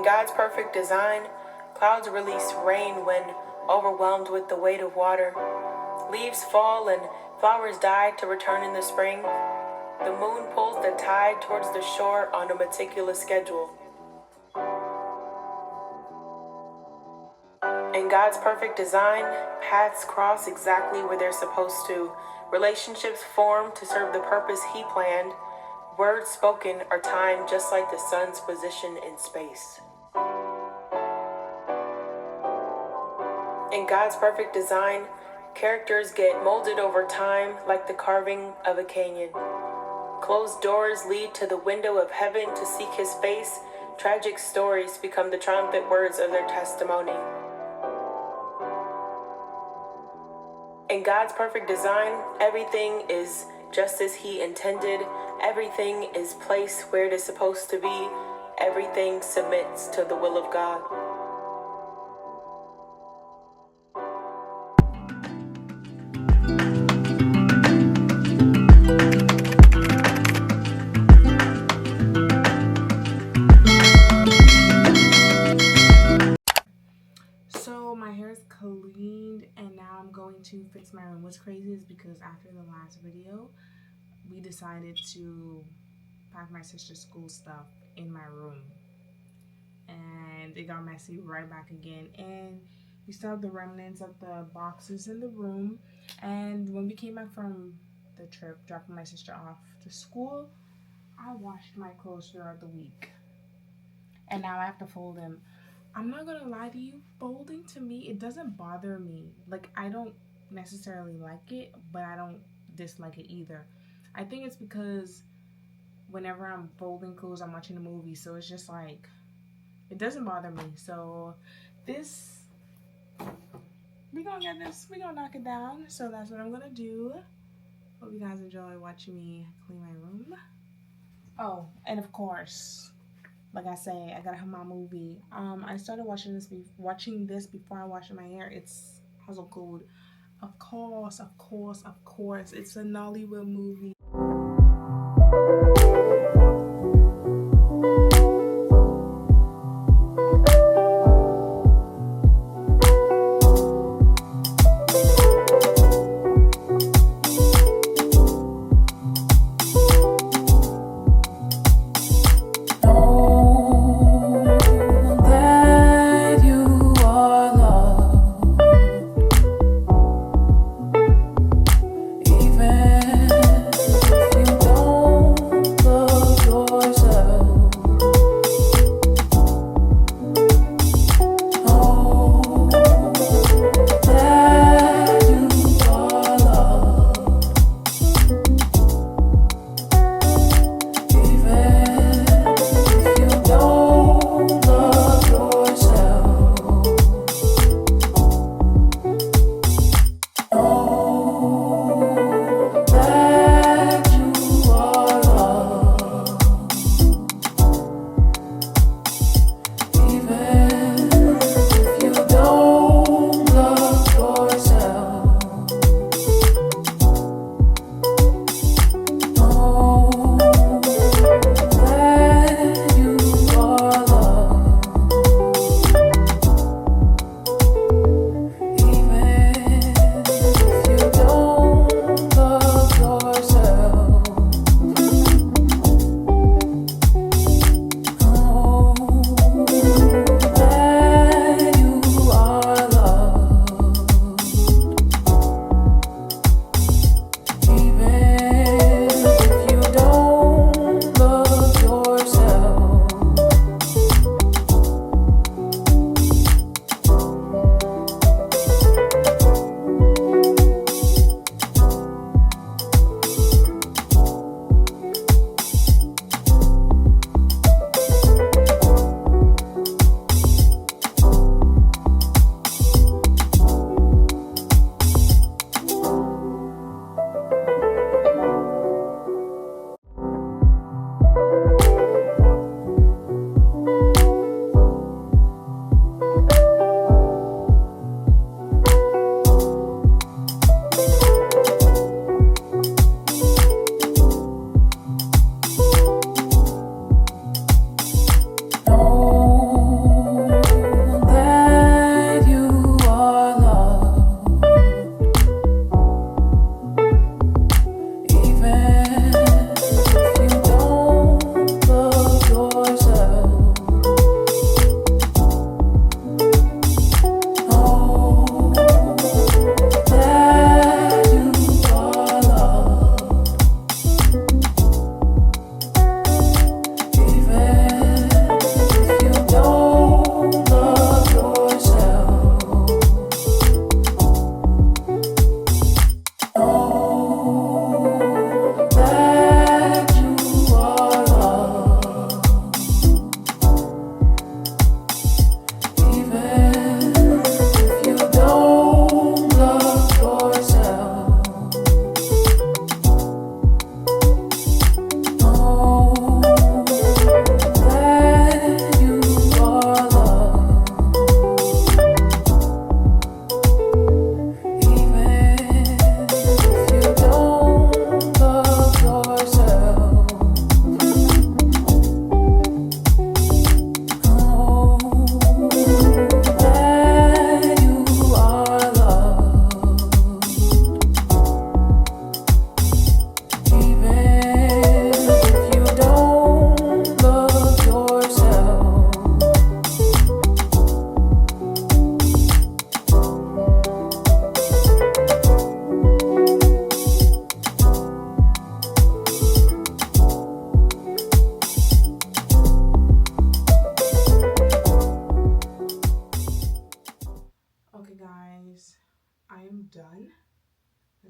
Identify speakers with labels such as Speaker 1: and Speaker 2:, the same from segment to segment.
Speaker 1: In God's perfect design, clouds release rain when overwhelmed with the weight of water. Leaves fall and flowers die to return in the spring. The moon pulls the tide towards the shore on a meticulous schedule. In God's perfect design, paths cross exactly where they're supposed to. Relationships form to serve the purpose He planned. Words spoken are timed just like the sun's position in space. In God's perfect design, characters get molded over time like the carving of a canyon. Closed doors lead to the window of heaven to seek His face. Tragic stories become the triumphant words of their testimony. In God's perfect design, everything is just as He intended. Everything is placed where it is supposed to be. Everything submits to the will of God.
Speaker 2: So my hair is cleaned and now I'm going to fix my room. What's crazy is because after the last video, we decided to pack my sister's school stuff in my room. And it got messy right back again. And we still have the remnants of the boxes in the room. And when we came back from the trip, dropping my sister off to school, I washed my clothes throughout the week. And now I have to fold them. I'm not gonna lie to you, folding to me, it doesn't bother me. Like, I don't necessarily like it, but I don't dislike it either. I think it's because whenever I'm folding clothes, I'm watching a movie, so it's just like, it doesn't bother me. So this, we gonna knock it down. So that's what I'm gonna do. Hope you guys enjoy watching me clean my room. Oh, and of course, like I say, I gotta have my movie. I started watching this before I washed my hair. It's Hustle Code. Of course. It's a Nollywood movie.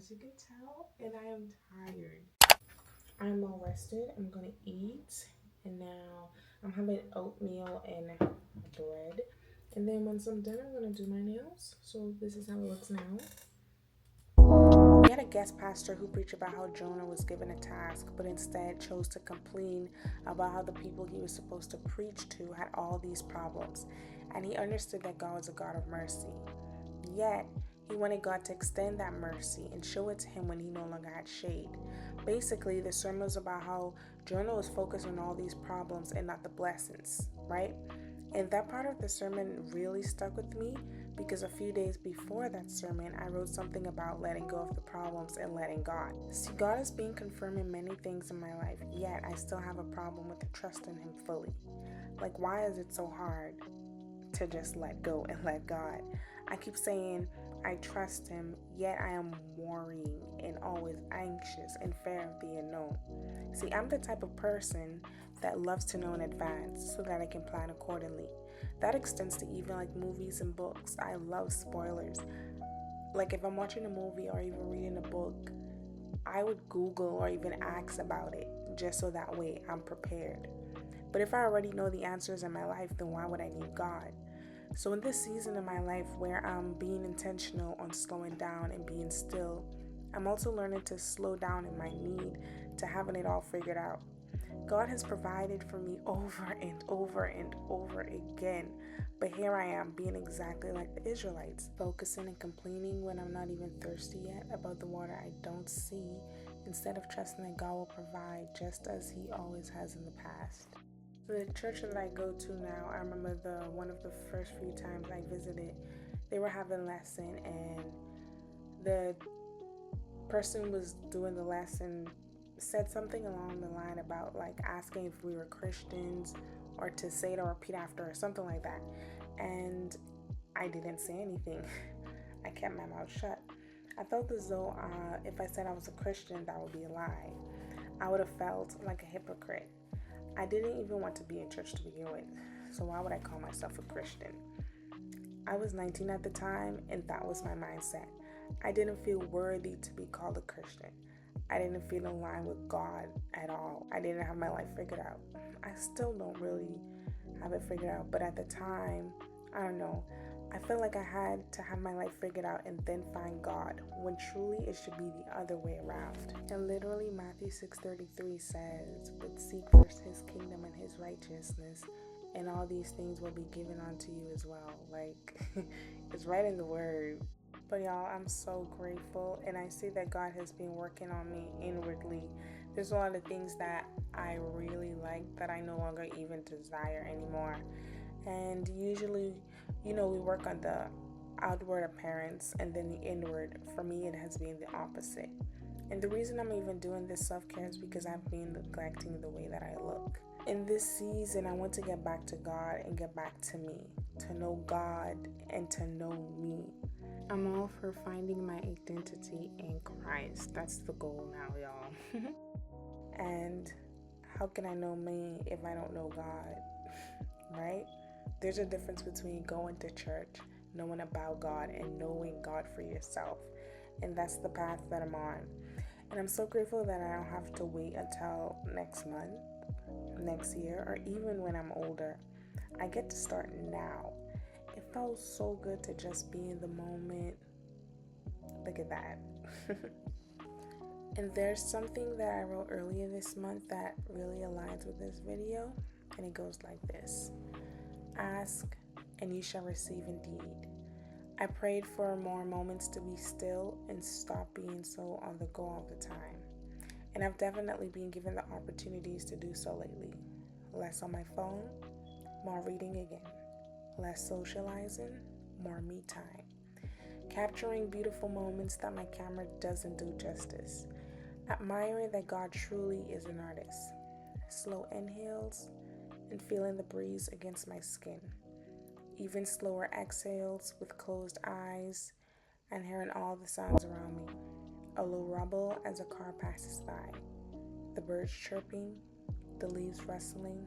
Speaker 2: as you can tell, and I am tired. I'm all rested. I'm gonna eat, and now I'm having oatmeal and bread. And then once I'm done, I'm gonna do my nails. So this is how it looks now. We had a guest pastor who preached about how Jonah was given a task, but instead chose to complain about how the people he was supposed to preach to had all these problems. And he understood that God was a God of mercy. Yet, he wanted God to extend that mercy and show it to him when he no longer had shade. Basically, the sermon was about how Jonah was focused on all these problems and not the blessings, right? And that part of the sermon really stuck with me because a few days before that sermon, I wrote something about letting go of the problems and letting God. See, God has been confirming many things in my life, yet I still have a problem with trusting Him fully. Like, why is it so hard to just let go and let God? I keep saying I trust Him, yet I am worrying and always anxious and fear of the unknown. See, I'm the type of person that loves to know in advance so that I can plan accordingly. That extends to even like movies and books. I love spoilers. Like if I'm watching a movie or even reading a book, I would Google or even ask about it just so that way I'm prepared. But if I already know the answers in my life, then why would I need God? So in this season of my life where I'm being intentional on slowing down and being still, I'm also learning to slow down in my need to having it all figured out. God has provided for me over and over and over again, but here I am being exactly like the Israelites, focusing and complaining when I'm not even thirsty yet about the water I don't see, instead of trusting that God will provide just as He always has in the past. The church that I go to now, I remember one of the first few times I visited, they were having lesson, and the person was doing the lesson said something along the line about like asking if we were Christians or to say it or repeat after or something like that. And I didn't say anything. I kept my mouth shut. I felt as though if I said I was a Christian, that would be a lie. I would have felt like a hypocrite. I didn't even want to be in church to begin with, so why would I call myself a Christian? I was 19 at the time, and that was my mindset. I didn't feel worthy to be called a Christian. I didn't feel in line with God at all. I didn't have my life figured out. I still don't really have it figured out, but at the time, I don't know, I felt like I had to have my life figured out and then find God, when truly it should be the other way around. And literally Matthew 6:33 says, "But seek first His kingdom and His righteousness, and all these things will be given unto you as well." Like, it's right in the word. But y'all, I'm so grateful, and I see that God has been working on me inwardly. There's a lot of things that I really like that I no longer even desire anymore. And usually, we work on the outward appearance and then the inward. For me, it has been the opposite. And the reason I'm even doing this self-care is because I've been neglecting the way that I look. In this season, I want to get back to God and get back to me, to know God and to know me. I'm all for finding my identity in Christ. That's the goal now, y'all. And how can I know me if I don't know God? Right? There's a difference between going to church, knowing about God, and knowing God for yourself. And that's the path that I'm on. And I'm so grateful that I don't have to wait until next month, next year, or even when I'm older. I get to start now. It felt so good to just be in the moment. Look at that. And there's something that I wrote earlier this month that really aligns with this video, and it goes like this. Ask, and you shall receive indeed. I prayed for more moments to be still and stop being so on the go all the time. And I've definitely been given the opportunities to do so lately. Less on my phone, more reading again. Less socializing, more me time. Capturing beautiful moments that my camera doesn't do justice. Admiring that God truly is an artist. Slow inhales and feeling the breeze against my skin. Even slower exhales with closed eyes and hearing all the sounds around me. A low rumble as a car passes by. The birds chirping, the leaves rustling,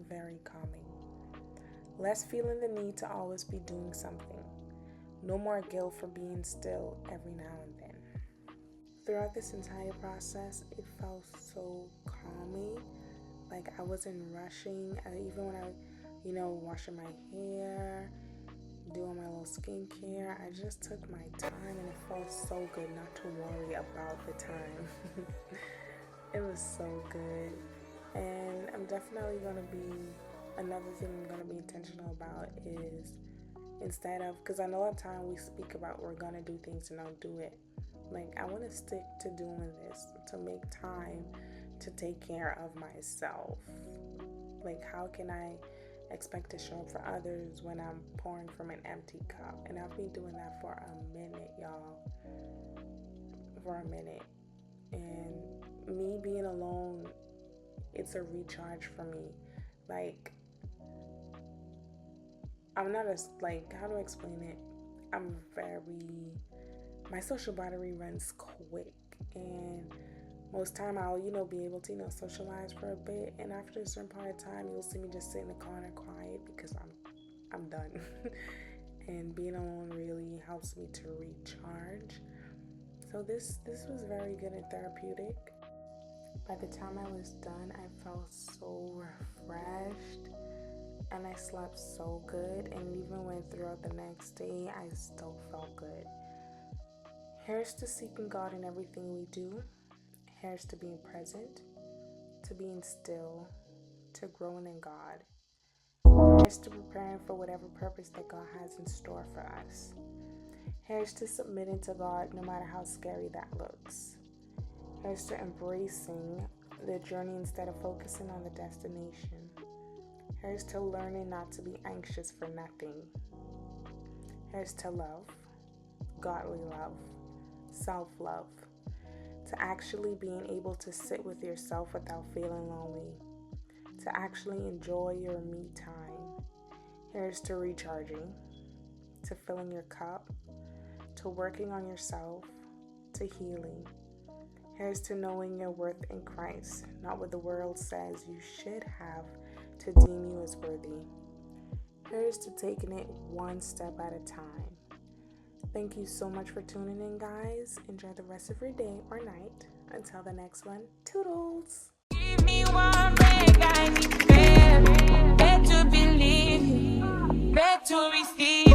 Speaker 2: very calming. Less feeling the need to always be doing something. No more guilt for being still every now and then. throughout this entire process, it felt so calming. Like I wasn't rushing. Even when I, washing my hair, doing my little skincare, I just took my time, and it felt so good not to worry about the time. It was so good. And I'm definitely another thing I'm going to be intentional about is, instead of, because I know at times we speak about we're going to do things and don't do it. Like, I want to stick to doing this, to make time to take care of myself. Like, how can I expect to show up for others when I'm pouring from an empty cup? And I've been doing that for a minute, y'all. For a minute. And me being alone, it's a recharge for me. Like, I'm not how do I explain it? My social battery runs quick, and most time I'll, be able to, socialize for a bit, and after a certain point of time, you'll see me just sit in the corner quiet because I'm done. And being alone really helps me to recharge. So this was very good and therapeutic. By the time I was done, I felt so refreshed, and I slept so good, and even went throughout the next day, I still felt good. Here's to seeking God in everything we do. Here's to being present, to being still, to growing in God. Here's to preparing for whatever purpose that God has in store for us. Here's to submitting to God no matter how scary that looks. Here's to embracing the journey instead of focusing on the destination. Here's to learning not to be anxious for nothing. Here's to love, godly love, self-love, to actually being able to sit with yourself without feeling lonely, to actually enjoy your me time. Here's to recharging, to filling your cup, to working on yourself, to healing. Here's to knowing your worth in Christ, not what the world says you should have to deem you as worthy. Here's to taking it one step at a time. Thank you so much for tuning in, guys. Enjoy the rest of your day or night. Until the next one, toodles!
Speaker 3: Give me one break, I need fair to believe, fair to receive.